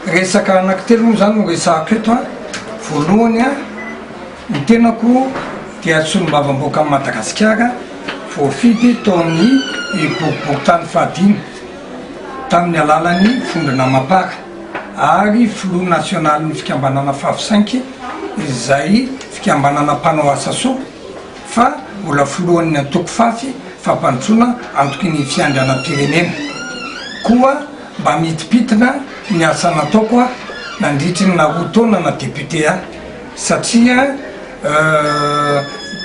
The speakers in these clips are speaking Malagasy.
resaka anankitelo zany no resahako eto a voalohany a ny tenako dia solombavam-boaka amin'ny Madagasikara voafidy taon'ny boriboritany fahadimy tamin'ny alalan'ny Vondrona Mapara ary filoha nasionaly ny fikambanana Fafisainky izay fikambanana mpanao asa soa fa mbola filohan'ny Antoko Fafy fampandrosoana antoky ny fiandrianam-pirenena koa mba mitipitina ny asa nataoko a nandritry na roa taona na député a satria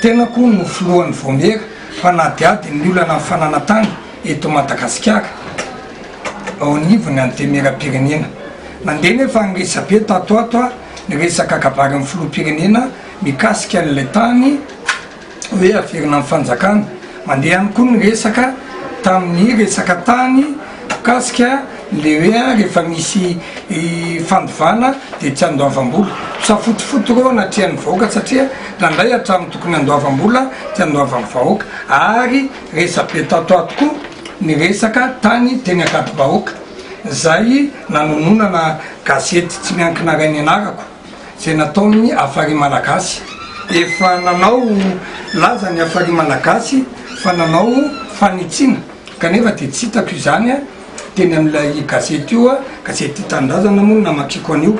tenako no filohan'ny Voamera fa nadiady ny olana amin'ny fananantany eto Madagasikara ao anivony antemeram-pirenena nandeha nefa ny resabe tatoato a ny resaka kabary amin'ny filoham-pirenena mikasika an'ilay tany hoe averina amin'ny fanjakana mandeha ihany koa ny resaka tamin'ny resaka tany mikasika le hoe rehefa misy fandovana dia tsy andoavam-bola safotifoty reo anatrian'ny vahoaka satria nandray hatramy tokony andoavam-bola tsy andoavan'ny vahoaka ary resabe tatoato koa ny resaka tany teny akady-bahoaka zay nanononana gazety tsy miankina ray ny anarako zay nataony Afary Malagasy efa nanao laza ny Afary Malagasy fa nanao fanitsina kanefa dia tsy hitako izany a teny amin'ilay gazety io a gazety Tandrazana moa namakiko an'io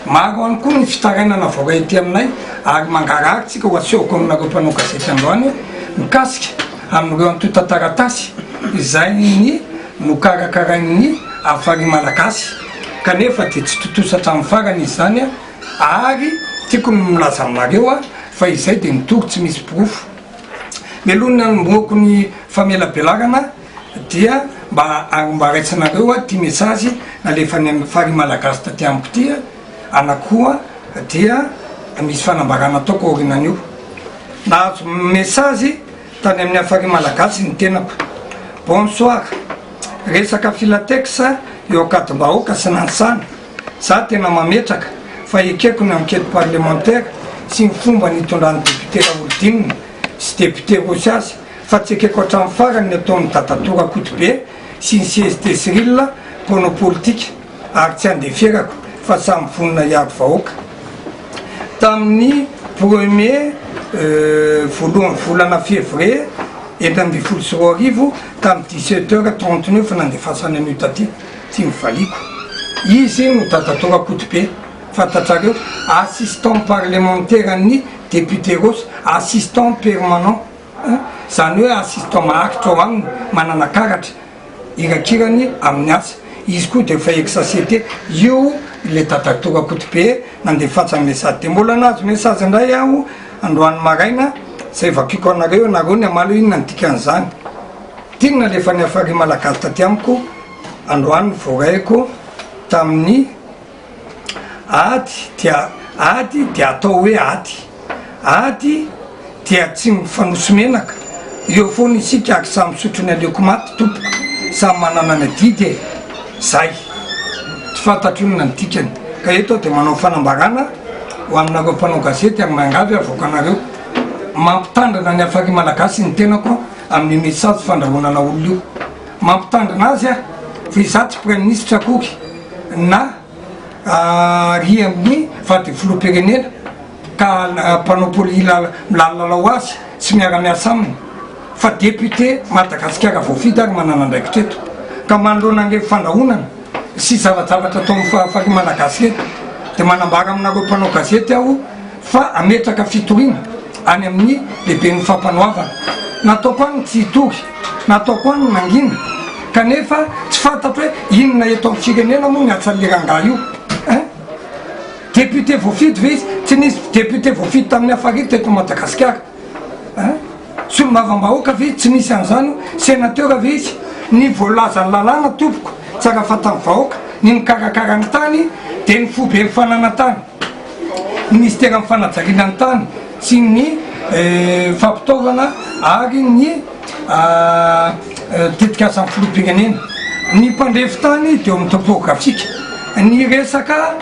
maro any koa ny fitarainana vaoray ety aminay ary mangarahitsika ho asehoko aminareo mpanao gazety androany mikasika amin'ireo antota taratasy izay ny nokarakarain'ny Afary Malagasy kanefa dia tsy totosatra amin'ny farany izy zany a ary tiako ny milaza aminareo a fa izay dia nitory tsy misy borofo melohany anomboako ny famelabelarana dia mba raitsanareo a ty mesazy nalefa ny Afary Malagasy taty amiko ty anakoa dia misy fanambarana ataoko aorinan'io nahazo mesazy tany amin'ny Afary Malagasy ny tenako bonsoir resaka filatexa eo akady-bahoaka sy nansana za tena mametraka fa ekeko ny enquête parlementaire sy ny fomba nitondrany député Raolodinina sy député Rosiasy fa tsy ekeko hatramin'ny farany ny ataon'ny Dadatora Kotobe sy ny CST Cyril mpono politika ary tsy andeferako fa samy vonona iaro vahoaka tamin'ny premier voalohany volana février enina amby folo sy roa arivo tamin'ny 17h39 fa nandefasany an'io taty tsy mivaliko izy no Dadatora Kotobe fantatrareo assistant parlementaire ny député Rosy assistant permanent zany hoe assistant maharitra ao aminy manana karatra irakirany amin'ny asa izy koa dia fa ex-société io le Dadatora Kotobe nandefatsany mesazy dia mbola nazo mesazy indray aho androany maraina zay vakiko anareo anareo ny amalo iny nandikan'izany tina lefa ny Afary Malagasy taty amiko androany voaraiko tamin'ny ady dia atao hoe ady dia tsy mifanoso menaka eo foana isika ary samy misotro ny aleoko maty tompoko samy manana ny didy zay tsy fantatro io ny dikany ka eto dia manao fanambarana ho aminareo mpanao gazety ary mangavy avoakanareo mampitandrina ny Afary Malagasy ny tenako amin'ny mesazy fandrahonana olona io mampitandrina azy a fa iza tsy premier ministre akory na ry amin'ny vady filoham-pirenena ka mpanao milalao azy tsy miara-miasa aminy fa député Madagasikara voafidy ary manana andraikitra eto ka manoloana an'le fandrahonana sy zavajavatra ataon'ny Afary Malagasy eto dia manambara aminareo mpanao gazety aho fa ametraka fitoriana any amin'ny lehibe ny fampanoavana nataoko any tsy hitory nataoko any nangina kanefa tsy fantatro hoe inona eto amin'ny firenena moa ny atsalerangah io député voafidy ve izy tsy nisy député voafidy tamin'ny Afary teto Madagasikara solombavam-bahoaka ve tsy nisy an'izany sénateur ve izy ny voalazany lalàna tompoko tsara fatan'ny vahoaka ny mikarakara ny tany dia ny fobe ny fananantany ministère amin'ny fanajariana ny tany sy ny fampitaovana ary ny tetika asan'ny filoham-pirenena ny mpandrefy tany dia amin'ny topografika ny resaka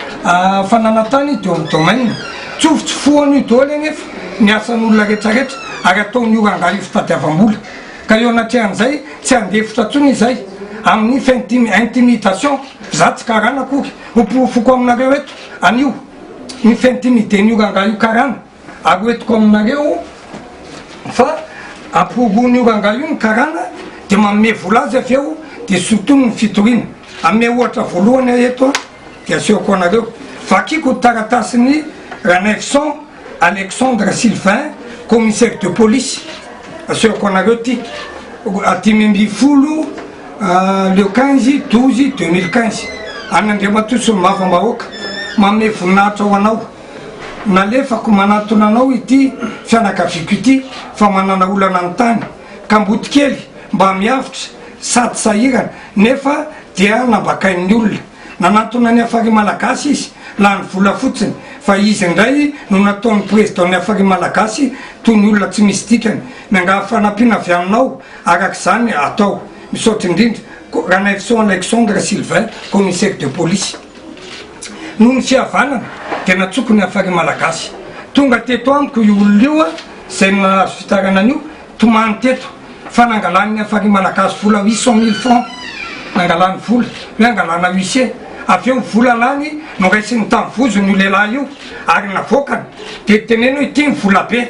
fananantany dia amin'ny domaine tsofotsofoany io daholo anefa ny asan'olona rehetrarehetra ary ataony io rangaha io fitadiavam-bola ka eo anatrehan'izay tsy andefitra ntsony izay amin'ny intimidation za tsy karana akory opofoko aminareo eto anio ny fintimidén'io ranga io karana aroetiko aminareo fa amporoan'io ranga io ny karana de manome vola azy avy eo de surtout ny fitorina ame ohatra voalohany eto de asehoko anareo vakiko taratasiny Ranefson Alexandre Sylvain commissaire de police asehoko anareo ty Atimembifolo le 15/12/2015 an'Andriamatoa sy ny mavambahoaka manome voninahitra ho anao nalefako manatona anao ity fianakaviako ity fa manana olana ny tany ka mbotikely mba miavitra sady sahirana nefa dia nambakain'ny olona nanatona ny afary malagasy izy la ny vola fotsiny fa izy ndray no nataon'ny président ny afary malagasy toy ny olona tsy misy dikany miangaha fanampiana avy aminao arak'izany atao misaotra indrindra Ranefson Alexandre Sylvain commissaire de police noho ny fihavanana dia natsoko ny afary malagasy tonga teto amiko io olona io zay nahazo fitarana an'io tomany teto fa nangalany ny afary malagasy vola 800 000 francs nangalany vola hoe angalana huissier avy eo vola lany no raisiny tamin'ny vozony io lehilahy io ary navokany de teneny hoe ity ny vola be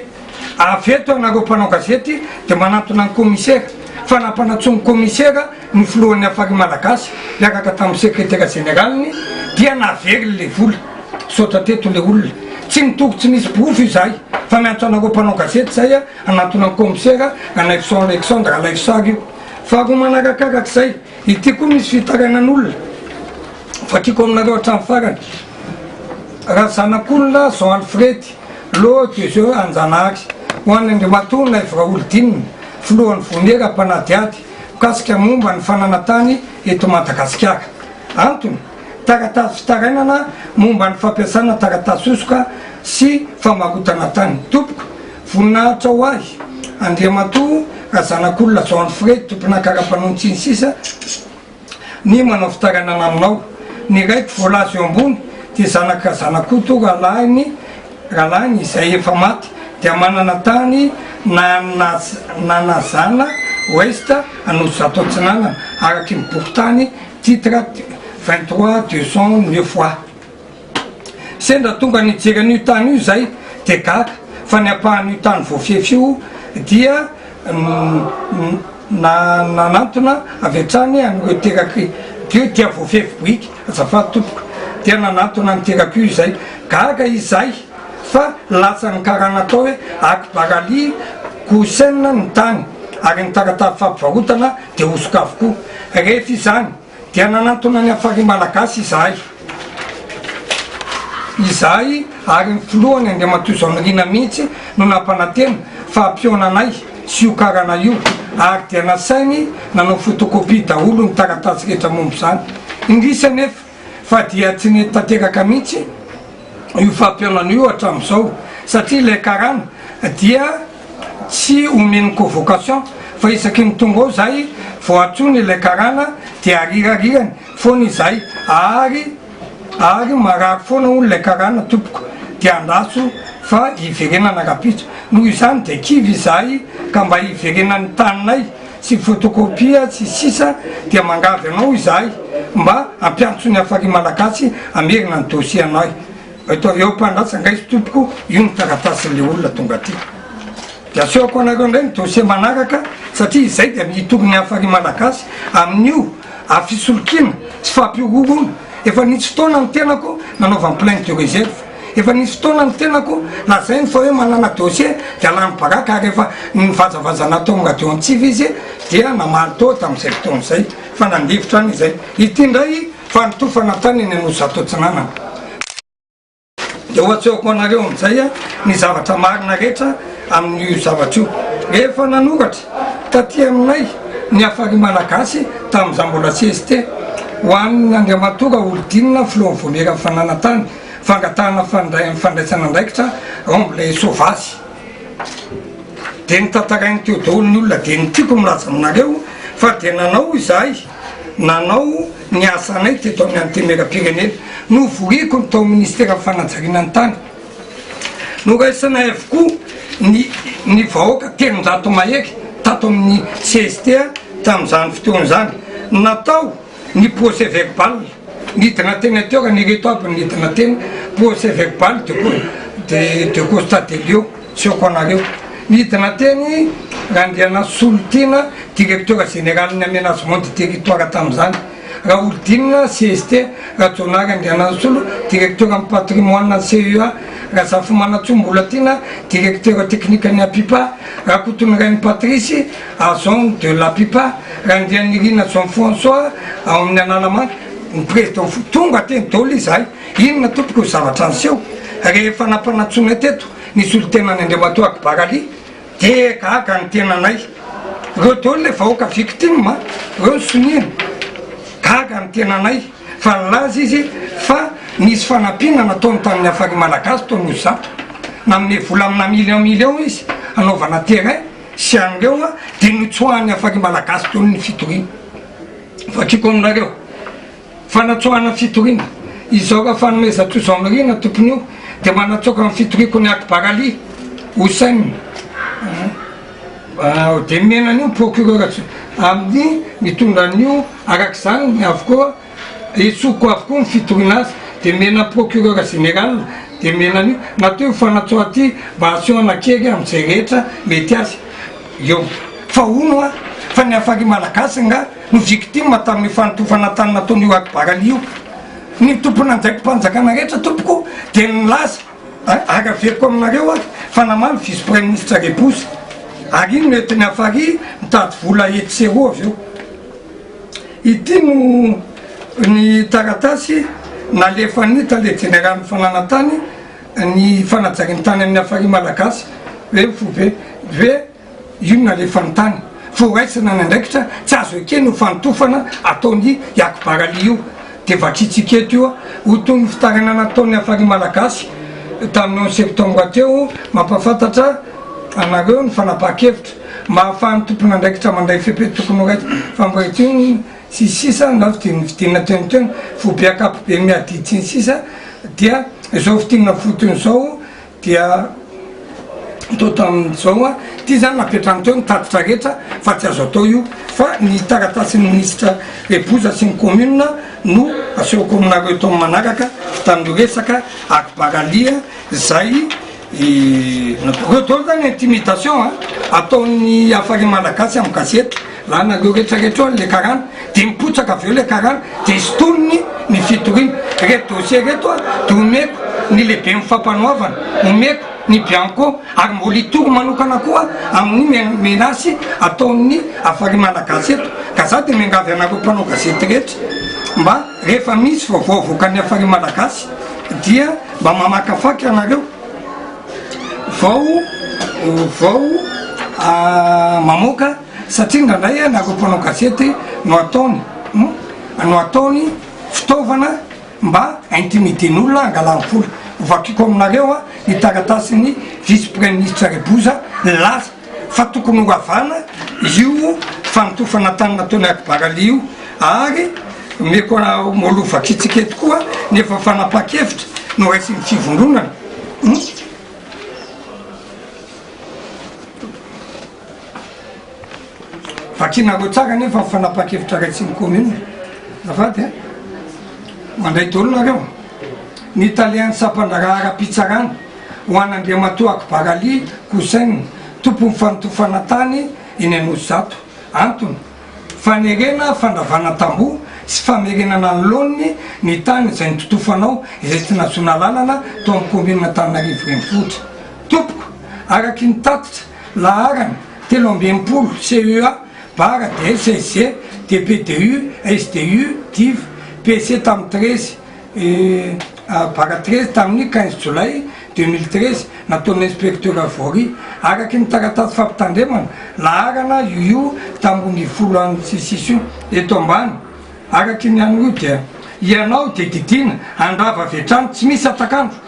avy eto anareo mpanao gazety de manatona ny commissaire fa nampanatsoa ny commissaire ny filohan'ny afary malagasy miaraka tamin'ny secrétaire généralny dia navery le vola saotra teto le olona tsy nitoko tsy misy profo io zay fa miantso anareo mpanao gazety zay anatona ny commissaire Ranefson Alexandre alaisary io fa ro manarakarak'izay ity koa misy fitaranan'olona fa tiako aminareo hatramy farany raha zanak'olona Jean Alfred lo de jeu anjanahary ho an'ny Andriamatoa na ivra olodinina filohan'ny vonera mpanadiady mikasika momba ny fananatany eto Madagasikara antony taratasy fitarainana momba ny fampiasana taratasy osoka sy famarotana tany tompoko voninahitra ho ahy Andriamatoa raha zanak'olona Jean Alfred tompona karapanontsy ny sisa ny manao fitaranana aminao ny raiky voalazo eo ambony de zanako to rahalahiny izay efa maty dia manana tany nanazana ouest anozo zato tsinanana araky ny boktany titre 23/209 fois sendra tonga nijery an'io tany io zay de gaga fa ny apahan'io tany voafefy io dia nanantona avy atrany an'ireo teraky io dia voafefy briky azafady tompoko dia nanatona niterako io zay gaga izay fa lasa ny karana atao hoe akbaraly kosenina ny tany ary ny taratafy fampivarotana de osoka avokoa rehefa izany dia nanatona ny afary malagasy izahay ary ny filohany Andriamatoa Zanirina mihitsy no nampanantena fa ampionanay sy io karana io ary dia nasainy nanao photocopie daholo ny taratasy rehetra mombo zany indrisa nefa fa dia tsy nety tanteraka mihitsy io fampionana io hatram'izao satria ilay karana dia tsy omeny convocation fa isaky ny tonga ao zay vao atsony ilay karana dia arirarirany foana izay ary marary foana hono ilay karana tompoko dia andaso fa iverenana rapitso noho izany de kivy izay ka mba iverenany taninay sy photocopie sy sisa dia mangavy anao izahay mba ampiantso ny afary malagasy amerina ny dossier anay eto eo mpandrasa ngaisy tompoko io ny taratasin'le olona tonga ty de asehoko anareo ndray ny dossier manaraka satria izay de mitoro ny afary malagasy amin'io afisolokina sy fampiororona efa nisy fotoana ny tenako nanaovany plainte de réserve efa nisy fotoana ny tenako lazainy fa hoe manana dossier de alany baraka ary efa nivazavazana atao radio antsivy izy dia namaly to tam'izay fotoana zay fa nandevitra any izay ity ndray fa nitofana tany eny anozy zato tsinanana de ohatsehoko anareo am'izay ny zavatra marina rehetra amin'io zavatra io rehefa nanoratra taty aminay ny afary malagasy tam'za mbola CST ho an'ny Andriamatoa olodinina filohan'ny vonera fananatany fangatahana fandraisana andraikitra omble sauvage de nitantarainy teo daholo ny olona de nitiako milaza aminareo fa de nanao izahay nanao ny asanay teto amin'ny antemera-pirenena no voriko ny tao ministera fanajariana ny tany no raisana avokoa ny vahoaka telonjato mahery tato amin'ny CST tam'izany fotoana zany natao ny procès verbal nidina tena teo ny reto aby nidina tena procès verbal de Constatelio seoko anareo nidina teny raha andeana solotena directeur général ny aménagement de territoire tam'izany raha olodinina CST raha jonary andeana solo directeur amin'ny patrimoine CEA raha zafy manatsombola tina directeur technique ny apipa raha kotonirainy Patrice agent de la pipa raha andean'irina Jean François ao amin'ny analamana ny président tonga teny dolo izay inona tompoko zavatra anseho rehefa nampanatsona teto nisy olo tena ny Andriamatoa Barali de gaga ny tenanay reo dolo le vahoaka victime reo sonina gaga ny tenanay fa laza izy fa nisy fanampiana nataony tamin'ny afary malagasy taony zato na amin'ny vola amina million izy anaovana terrain sy an'ireo de notsoahany afary malagasy taony ny fitorina fakiko aminareo fanatsoahana fitorina izao raha fanomezatro zanrina tompony io de manatsoaka amin'ny fitoriko ny Barali Hossein de menan'io procureur amin'ny mitondran'io arak'izany avokoa esoko avokoa ny fitorina azy de mena procureur général de menan'io nateo fanatsoa ty mba asehoana kely amin'izay rehetra mety azy eo fa ono fa ny afary malagasy nga no victime tamin'ny fanotofana tany nataon'io Barali io ny tompona anjaiko mpanjakana rehetra tompoko de nilaza araveriko aminareo fa namaly vice premier ministre Reposa ary iny mety ny afary mitady vola etsero avy eo ity no ny taratasy nalefa nita le général fananatany ny fanajariany tany amin'ny afary malagasy hoe fobe ve io nalefa ny tany fo raisana ny andraikitra tsy azo eke no fanotofana ataony Barali io de vatritsiketo io ho toy ny fitarana nataony afary malagasy tamin'ny 11 septembre teo mampafantatra anareo ny fanapakevitra mahafahany tompona andraikitra mandray fepe tokony ho raitra fa mboreto io sisisa na vidinina tenyteny fobe akapobe miaditsiny sisa dia zao fitinina fotony zao dia atao tamin'izao ty zany napetrany teo nitatitra rehetra fa tsy azo atao io fa ny taratasin'ny ministre Reposa sy ny commune no aseoko aminareo tao manaraka tamin'io resaka Barali zay reo dolo zany intimidation ataon'ny afary malagasy amin'ny gazety la nareo rehetrarehetra le karana de mipotsaka aveo le karana de sotoniny ny fitorina reto dossier reto de omeko ny lehibe mifampanoavana omeko ny bianco ary mbola itoro manokana koa amin'ny menasy ataon'ny afary malagasy eto ka za de miangavy anareo mpanao gazety rehetra mba rehefa misy vaovaovokany afary malagasy dia mba mamakafaky anareo vao mamoaka satria ndrandray anareo mpanao gazety no ataony fitaovana mba intimiden'olona angalany vola vakiko aminareo ny taratasin'ny vice premier ministre Reposa laza fa tokony ho avana io fanotofana tany nataony Barali io ary meko molo vatritsiketo koa nefa fanapakevitra no raisin'ny fivondronana vakinareo tsara nefa fanapakevitra raisin'ny commune zafady mandray dolo nareo ny italiany sampandaraha ara-pitsarana ho an'Andriamatoa Barali Hossein tompony fanotofana tany eny Anosizato antony fanerena fandravana tamboho sy famerenana ny loniny ny tany izay nitotofanao izay tsy nazona lalana tao amin'ny commune Antananarivo renivohitra tompoko araky ny tatitra laharana 13 CEA bara de SSG DPDU SDU DIV PC tamin'ny 13 bara 13 tamin'ny 15 Jolay 2013 nataon'ny inspecteur Vory araky ny taratasy fampitandremana laharana io tambony folo any sisisio eto ambany araky ny an'io dia ianao de didina andrava vetrano tsy misy atakandro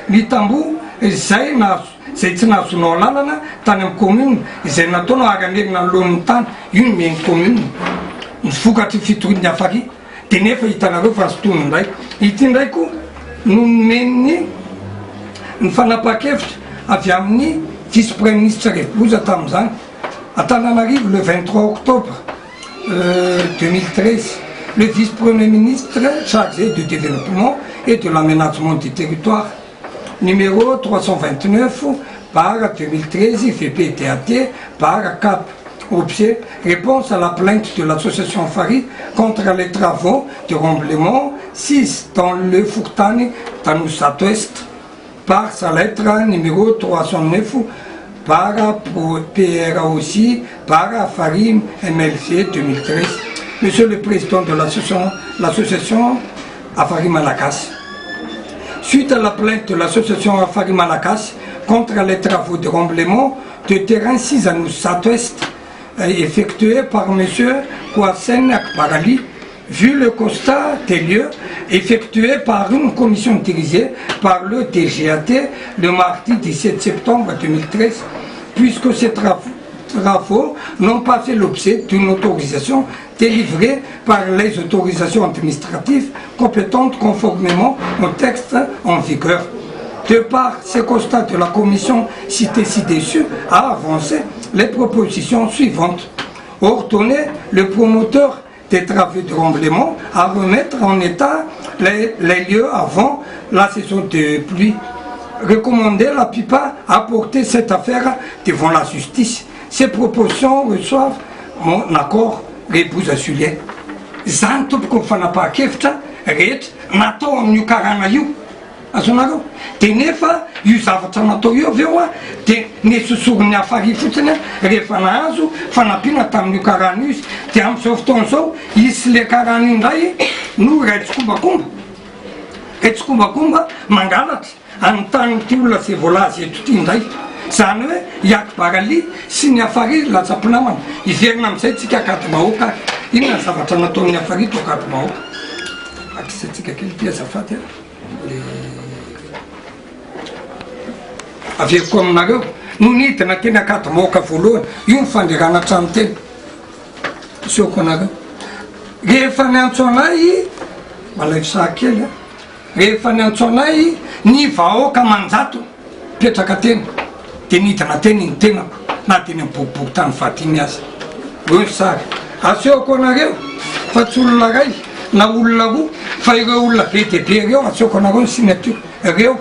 ny tamboho zay tsy nazonao lalana tany amin'ny commune izay nataonao aranerina ny lohan'ny tany io ny meny commune ny vokatry fitoriny afary de nefa hitanareo fa nsytony ndray ity ndraiko no meniny ny fanapakevitra avy amin'ny vice premier ministre Reposa tamin'izany Antananarivo le 23 octobre 2013, le vice-premier ministre chargé du développement et de l'aménagement du territoire, numéro 329 par 2013 IFP-TAT par CAP. Objet, réponse à la plainte de l'association Fari contre les travaux de remblaiement 6 dans le Fourtani Tanoussat Ouest par sa lettre numéro 309 par PRA aussi par Fari MLC 2013. Monsieur le Président de l'association Afari Malakas, suite à la plainte de l'association Afari Malakas contre les travaux de remblaiement de terrain 6 à Noussat Ouest effectué par M. Kouassen Akbarali, vu le constat des lieux effectué par une commission dirigée par le TGAT le mardi 17 septembre 2013, puisque ces travaux n'ont pas fait l'objet d'une autorisation délivrée par les autorisations administratives compétentes conformément au texte en vigueur. De par ces constats de la commission citée ci-dessus a avancé les propositions suivantes. Ordonner le promoteur des travaux de remblaiement à remettre en état les lieux avant la saison de pluie. Recommander la PIPA à porter cette affaire devant la justice. Ces propositions reçoivent mon accord, l'épouse Julien. Zantop konfanapa keftra rehetra natao amin'ny karana io azonareo de nefa io zavatra natao io aveo a de nesosorony afary fotsiny rehefa nahazo fanampiana tamin'io karana io izy de amin'izao fotoan'izao isy le karana io indray no retsokombakomba mangalatra anontanyty olona zay voalazy eto ty indray zany hoe Akbarali sy ny afary latsampinamana iverina amin'izay tsika akaty-bahoaka inona zavatra nataon'ny afary to akaty-bahoaka akisatsika kely ty azafady averiko aminareo no nidina teny akaty-bahoaka voalohany io mifanderana trano teny seoko anareo rehefa ny antso anay malavisaha kely rehefa ny antso anay ny vahoaka manjato petraka teny de nidina teny ny tenako na teny mibokiboky tany fatiny azy eo ny sary aseoko anareo fa tsy olona ray na olona roa fa ireo olona be de be reo aseoko anareo ny signature reo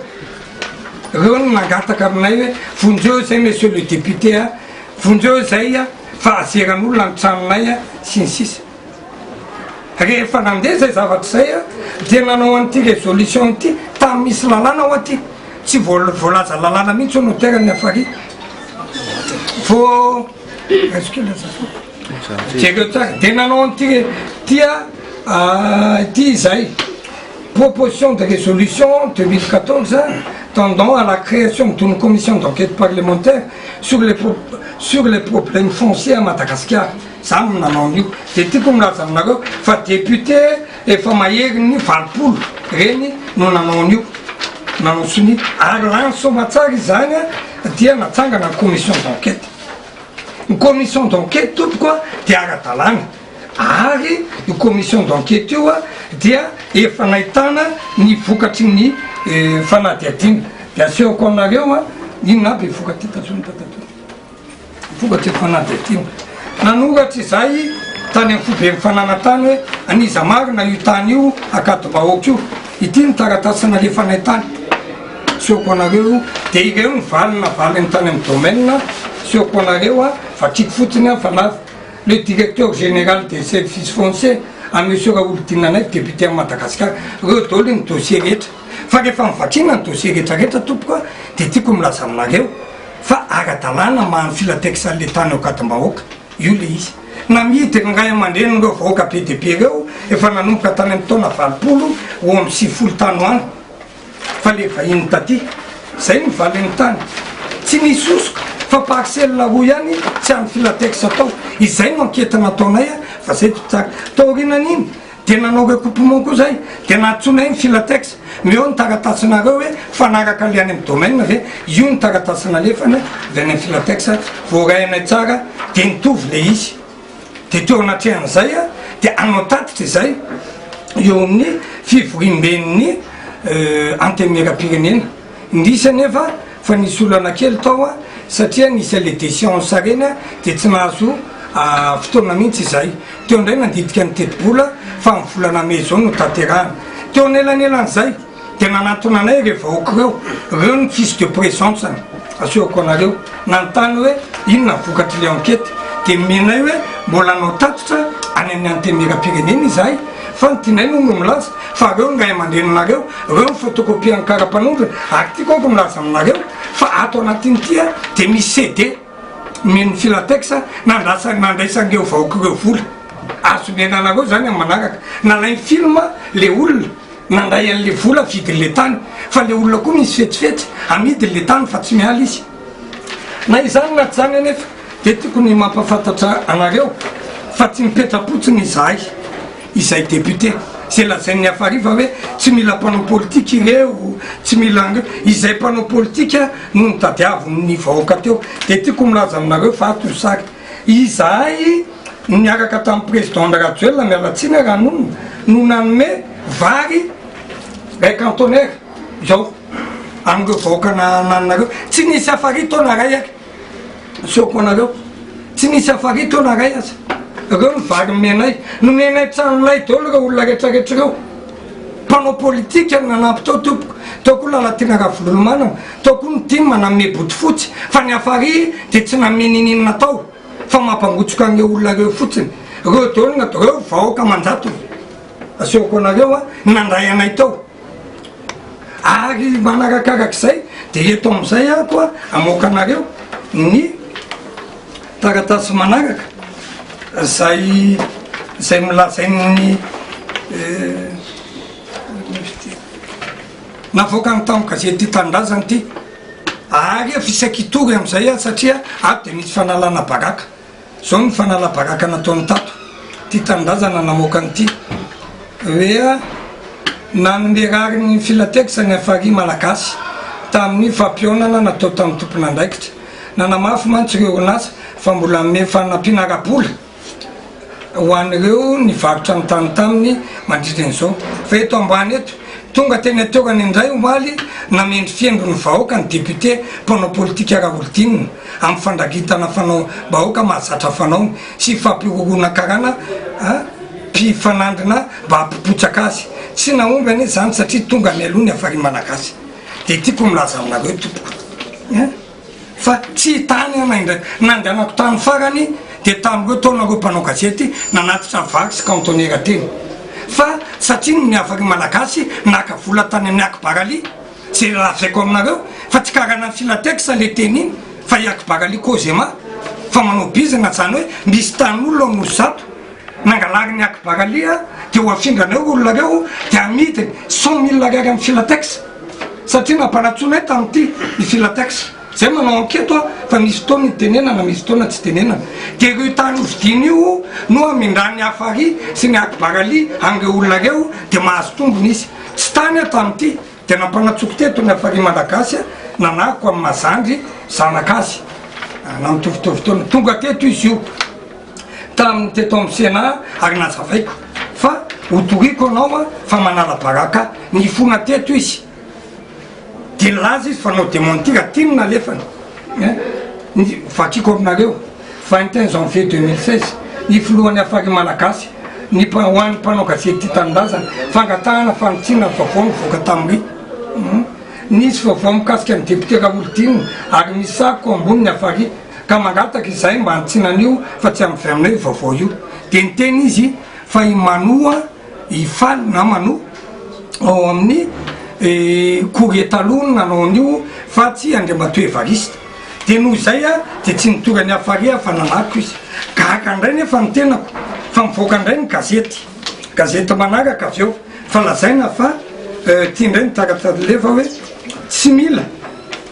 no nangataka aminay hoe vonjeo zay monsieur le député a vonjeo zay a fa azeran'olona ny tranonay a sy ny sisa rehefa nandeha zay zavatra zay a de nanao an'ity résolution ty tamy misy lalàna ao aty tsy voalaza lalàna mihitsy no terany afary vo jereo tsara de nanao an'ity tia ty zay proposition de résolution 2014 tendant à la création d'une commission d'enquête parlementaire sur les problèmes fonciers à Madagascar. Ça, on a entendu. C'était comme la Zamnago, fa député et fa mayery ni valpolo. Reni, nous en avons eu. Nous avons soumis à l'ensemble zanya, dia na tsanga na commission d'enquête. Une commission d'enquête, tout quoi, dia aratalana. Ari, une commission d'enquête, dia efa nahitana ny vokatry ny fanadihadina de aseoko anareo a inona aby vokatry tazony tatato vokatry fanadihadina nanoratry zay tany amin'ny fobe mifananatany hoe aniza marina io tany io akaty-bahoaka io ity ny taratasina le fanaitany aseoko anareo de ireo ny valina valiny tany amin'ny domaine aseoko anareo a fa tiako fotsiny a fa lava le directeur général des services fonciers à monsieur Raoul Dinanay, député à Madagascar, redole ny dossier rehetra fa rehefa mivatrina ny dossier rehetrarehetra tompoka de tiako milaza aminareo fa ara-dalàna mahany filatekisa le tany ao akaty-bahoaka io le izy na midiny ray aman-dreny reo vahoaka be de be reo efa nanomboka tany amin'ny taona valopolo ho amin'ny 7 tany hoany fa le vahiny taty zay ny valiny tany tsy nisosoka fa parcelle roa ihany tsy amin'ny filatekisa atao izay no ankety nataonay fa zay tsara taorinan'iny de nanao recoupement koa zay de natsonay ny filatekisa meo ny taratasinareo hoe fanaraka le any amin'ny domaine ve io ny taratasina lefany ve ny filatekisa voarainay tsara de nitovy le izy de teo anatrehan'izay a de anao tatitra zay eo amin'ny fivorimben'ny antemera-pirenena indrisy nefa fa nisy olana kely tao a satria nisy le décision reny de tsy nahazo fotoana mihitsy izay teo indray nandidika ny tetibola fa mivolana me zao no tanterahana teo anelan'elan'izay dia nanatona anay rehefa oko reo ny fils de présence aseoko anareo nanontany hoe inona vokatry le enquête dia menay hoe mbola anao tatotra any amin'ny antemera-pirenena izahay fa nytianay no milaza fa reo ngay aman-drenanareo reo photocopie ny karapanondra ary tia konko milaza aminareo fa ato anatin'itya dia misy CD meny filatex nandraisan'ireo vahoakareo vola azo menanareo zany amin'ny manaraka nalainy film le olona nandray an'le vola vidin'le tany fa le olona koa misy fetsifetsy amidin'le tany fa tsy miala izy na izany naty zany anefa dia tiako ny mampafantatra anareo fa tsy mipetrapotsiny izahay izay député zay lazain'ny afariva hoe tsy mila mpanao politika ireo tsy mila izay mpanao politika no nitadiaviny vahoaka teo dia tiako milaza aminareo fa ato sary izahay niaraka tamin'ny président Rajoelina mialatsiny ranonona no nanome vary ray cantonnaire zao amin'ireo vahoaka nanareo tsy nisy afary taona ray aky seoko anareo tsy nisy afary taona ray aza reo ny vary menay no menay tranolay dolo reo olona rehetrarehetra reo mpanao politika nanampy taoko lalatina ravololomanana taoko ny tia maname boty fotsy fa ny afary dia tsy nameninina tao fa mampangotsoka an'ireo olona reo fotsiny reo dolo reo vahoaka manjato aseoko anareo nandray anay tao ary manarakarak'izay dia eto amin'izay ako amoaka anareo ny taratasy manaraka zay milazainy navoaka ny tamin'ny gazety Tia Tanindrazana ty ary fisakitory amin'izay satria ato dia misy fanalana baraka zao ny fanala baraka nataony tato Tia Tanindrazana namoaka an'ity hoe nanomberary ny filatex ny afary malagasy tamin'ny fampionana natao tamin'ny tompona andraikitra nanamafy mantsy reo onasa fa mbola me fanampianarabola ho an'ireo nivarotra ny tany taminy mandritran'izao fa eto ambany eto tonga teny ateorany indray omaly namendry fiendro ny vahoaka ny député mpanao politika raolodinina amin'ny fandragitana fanao vahoaka mahazatra fanaony sy fampirorona karana mpifanandrina mba hampipotsaka azy tsy naomby ane zany satria tonga ny aloha ny afary malagasy dia tiako milaza aminareo tompoko fa tsy hitany ana indray nandehanako tany farany dia tamin'ireo taonareo mpanao gazety nanatitra vary sy cantonnaire teny fa satria ny afary malagasy naka vola tany amin'ny akibaraly zay lazaiko aminareo fa tsy karana ny filatex le teny iny fa i akibaraly kozema fa manao bizina zany hoe misy tan'olona amin'ny zato nangalary ny akibaraly dia ho afindraneo olona reo dia amidiny 100 000 ariary amin'ny filatex satria nampanatsona tamin'ity ny filatex zay manao anketo fa misy fotoana ny tenenana misy fotoana tsy tenenana dia reo tany hovidiny io no amindrany afary sy ny akibaraly an'ireo olona reo dia mahazo tombony izy tsy tany tamin'ity dia nampanatsoko teto ny afary malagasy nanako amin'ny mazandry zanak'azy na mitovitovy taona tonga teto izy io tamin'ny teto amin'ny Sénat ary nazavaiko fa hotoriko anao fa manala baraka ny fona teto izy dia laza izy fa nao démentira tiny nalefany vakiko aminareo 21 janvier 2016 ny filohan'ny afary malagasy ny hoan'ny mpanao gazety Tia Tanindrazana fangatahana fanitsina vaovao mivoaka tamin'ry nisy vaovao mikasika ny député raolodinina ary misy sako ambony ny afary ka mangataka izay mba antsinan'io fa tsy amin'ny aminay vaovao io dia niteny izy fa imanoa ifaly na manoa ao amin'ny courrier talony nanao an'io fa tsy andriamatoa evariste dia noho izay dia tsy nitora ny afary fa nanako izy gahaka indray nefa ny tenako fa mivoaka indray ny gazety manaraka avy eo fa lazaina fa tia indray ny taratasalefa hoe tsy mila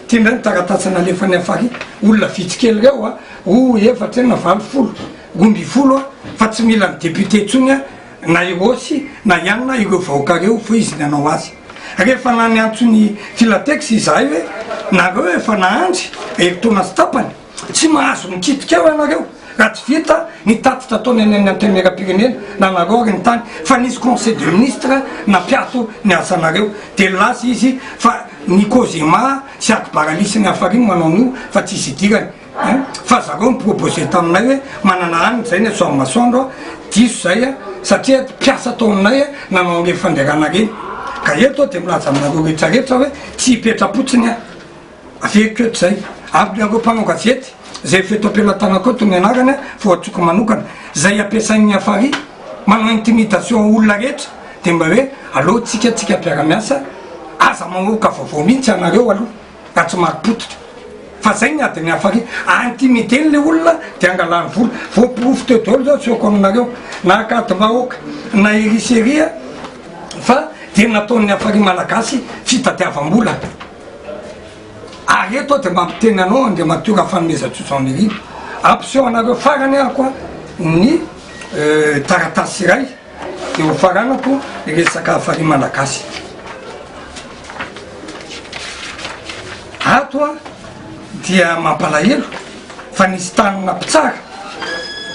tia indray ny taratasana lefa ny afary olona vitsikely reo ho efatra na 20 20 fa tsy mila ny député ntsony na irosy na ianina ireo vahoaka reo fa izy nanao azy rehefa nany antsony filatex izahay hoe nareo efa nahandry eritoana sy tapany tsy mahazo mikitika eo anareo raha tsy vita nitatitra taony any antemera-pirenena na nareo ary ny tany fa nisy conseil de ministre nampiato ny asanareo dia laza izy fa ny kozema sy akibaraly sy ny afary manao an'io fa tsy izy idirany fa zareo miproposé taminay hoe manana haniny zay ny soamy masoandro diso zay a satria mpiasa tao aminay a nanao an'le fanderana reny ka eto de milaza aminareo rehetrarehetra hoe tsy hipetrapotsiny a aveko eto zay aby nareo mpanao gazety zay feto ampelatana-ko to ny anarany a voatsoko manokana zay ampiasain'ny afary manao intimidation olona rehetra de mba hoe aloha tsika mpiara-miasa aza mamoaka vaovao mihitsy anareo aloha ka tsy maripototra fa zay ny adiny afary intimideny le olona de angalany vola voapirofo teo daholo zao seoko aminareo na akady-bahoaka na eriseria fa de nataon'ny afary malagasy fitadiavam-bola ary eto de mampiteny anao de matiora fanomezatsosan'irino ampiseho anareo farany ah koa ny taratasy iray de ho faranako resaka afary malagasy ato a dia mampalahelo fa nisy tanina mpitsara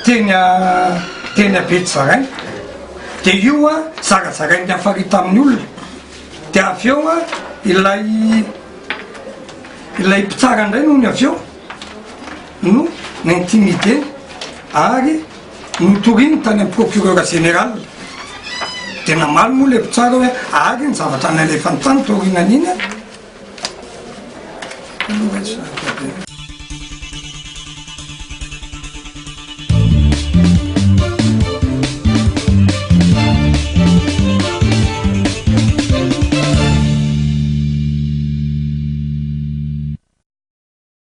teny Betsaray de io a zarazarain'ny afary tamin'ny olona de avy eo a ilay mpitsara indray noho ny avy eo no naintimideny ary notoriny tany amin'ny procureur général de namaly moa le mpitsara hoe ary ny zavatra nalefany tany torinan'iny a